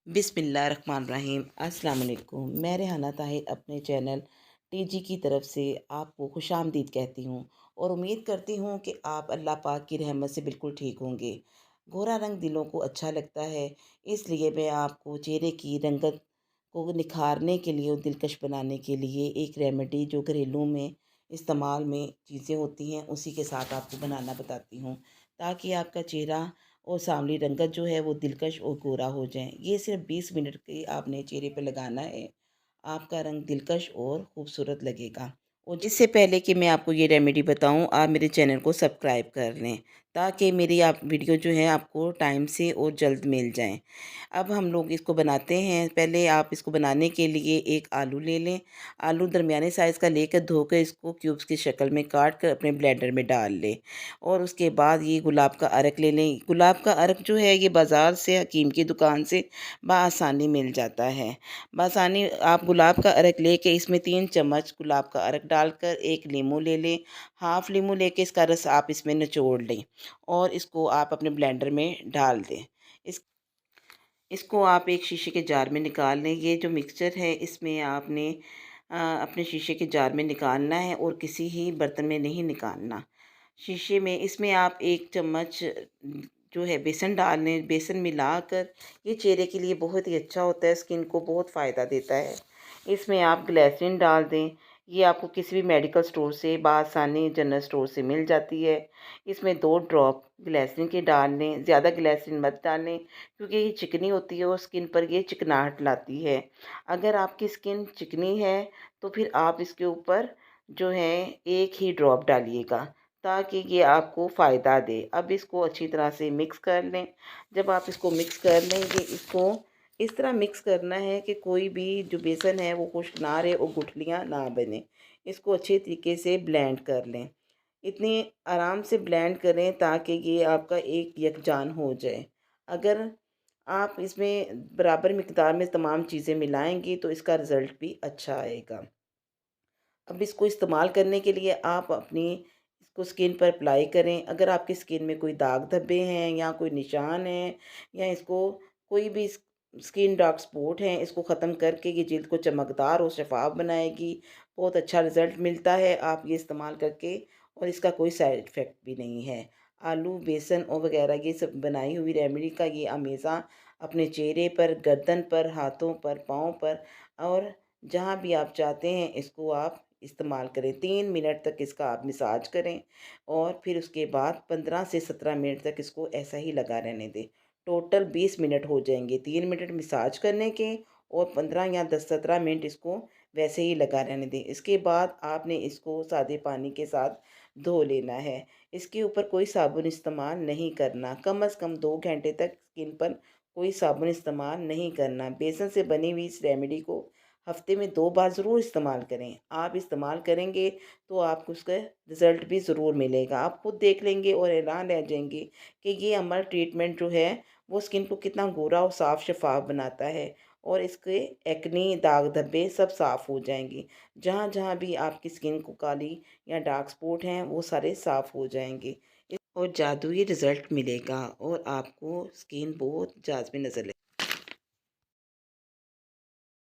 बिस्मिल्लाहिर्रहमानिर्रहीम। अस्सलाम वालेकुम। मैं रेहाना ताहिर अपने चैनल टीजी की तरफ से आपको खुशामदीद कहती हूँ और उम्मीद करती हूँ कि आप अल्लाह पाक की रहमत से बिल्कुल ठीक होंगे। गोरा रंग दिलों को अच्छा लगता है, इसलिए मैं आपको चेहरे की रंगत को निखारने के लिए और दिलकश बनाने के लिए एक रेमेडी जो घरेलू में इस्तेमाल में चीज़ें होती हैं उसी के साथ आपको बनाना बताती हूँ, ताकि आपका चेहरा और सांवली रंगत जो है वो दिलकश और गोरा हो जाए। ये सिर्फ 20 मिनट के आपने चेहरे पे लगाना है। आपका रंग दिलकश और खूबसूरत लगेगा। और जिससे पहले कि मैं आपको ये रेमेडी बताऊं, आप मेरे चैनल को सब्सक्राइब कर लें, ताकि मेरी आप वीडियो जो है आपको टाइम से और जल्द मिल जाएं। अब हम लोग इसको बनाते हैं। पहले आप इसको बनाने के लिए एक आलू ले लें। आलू दरमियाने साइज़ का लेकर धोकर इसको क्यूब्स की शक्ल में काट कर अपने ब्लेंडर में डाल लें। और उसके बाद ये गुलाब का अर्क ले लें। गुलाब का अर्क जो है ये बाज़ार से, हकीम की दुकान से बआसानी मिल जाता है। बआसानी आप गुलाब का अर्क लेके इसमें 3 चम्मच गुलाब का अर्क डालकर एक नींबू ले लें। हाफ़ नींबू लेके इसका रस आप इसमें निचोड़ लें और इसको आप अपने ब्लेंडर में डाल दें। इस इसको आप एक शीशे के जार में निकाल लें। ये जो मिक्सचर है इसमें आपने अपने शीशे के जार में निकालना है और किसी ही बर्तन में नहीं निकालना। शीशे में इसमें आप 1 चम्मच जो है बेसन डाल लें। बेसन मिलाकर ये चेहरे के लिए बहुत ही अच्छा होता है, स्किन को बहुत फ़ायदा देता है। इसमें आप ग्लिसरीन डाल दें। ये आपको किसी भी मेडिकल स्टोर से बआसानी जनरल स्टोर से मिल जाती है। इसमें 2 ड्रॉप ग्लिसरीन के डाल लें। ज़्यादा ग्लिसरीन मत डालें, क्योंकि ये चिकनी होती है और स्किन पर ये चिकनाहट लाती है। अगर आपकी स्किन चिकनी है तो फिर आप इसके ऊपर जो है 1 ही ड्रॉप डालिएगा, ताकि ये आपको फ़ायदा दे। अब इसको अच्छी तरह से मिक्स कर लें। जब आप इसको मिक्स कर लेंगे, इसको इस तरह मिक्स करना है कि कोई भी जो बेसन है वो खुश्क ना रहे और गुठलियाँ ना बने। इसको अच्छे तरीके से ब्लेंड कर लें। इतनी आराम से ब्लेंड करें ताकि ये आपका एक यकजान हो जाए। अगर आप इसमें बराबर मिकदार में तमाम चीज़ें मिलाएँगी तो इसका रिज़ल्ट भी अच्छा आएगा। अब इसको इस्तेमाल करने के लिए आप अपनी इसको स्किन पर अप्लाई करें। अगर आपकी स्किन में कोई दाग धब्बे हैं या कोई निशान है या इसको कोई भी स्किन डार्क स्पॉट हैं, इसको ख़त्म करके ये जिल्द को चमकदार और शफ़ाफ बनाएगी। बहुत अच्छा रिज़ल्ट मिलता है आप ये इस्तेमाल करके, और इसका कोई साइड इफ़ेक्ट भी नहीं है। आलू, बेसन और वग़ैरह ये सब बनाई हुई रेमेडी का ये हमेशा अपने चेहरे पर, गर्दन पर, हाथों पर, पाँव पर और जहाँ भी आप चाहते हैं इसको आप इस्तेमाल करें। 3 मिनट तक इसका आप मसाज करें और फिर उसके बाद 15 से 17 मिनट तक इसको ऐसा ही लगा रहने दें। टोटल 20 मिनट हो जाएँगे। 3 मिनट मसाज करने के और 15 या 10-17 मिनट इसको वैसे ही लगा रहने दें। इसके बाद आपने इसको सादे पानी के साथ धो लेना है। इसके ऊपर कोई साबुन इस्तेमाल नहीं करना। कम से कम 2 घंटे तक स्किन पर कोई साबुन इस्तेमाल नहीं करना। बेसन से बनी हुई इस रेमेडी को हफ्ते में 2 बार ज़रूर इस्तेमाल करें। आप इस्तेमाल करेंगे तो आपको उसका रिज़ल्ट भी ज़रूर मिलेगा। आप खुद देख लेंगे और हैरान रह जाएँगे कि ये हमारा ट्रीटमेंट जो है वो स्किन को कितना गोरा और साफ़ शफ़ाफ बनाता है, और इसके एक्ने, दाग धब्बे सब साफ़ हो जाएँगे। जहाँ-जहाँ भी आपकी स्किन को काली या डार्क स्पॉट हैं वो सारे साफ़ हो जाएँगे। और जादुई रिज़ल्ट मिलेगा और आपको स्किन बहुत जाज़बी नज़र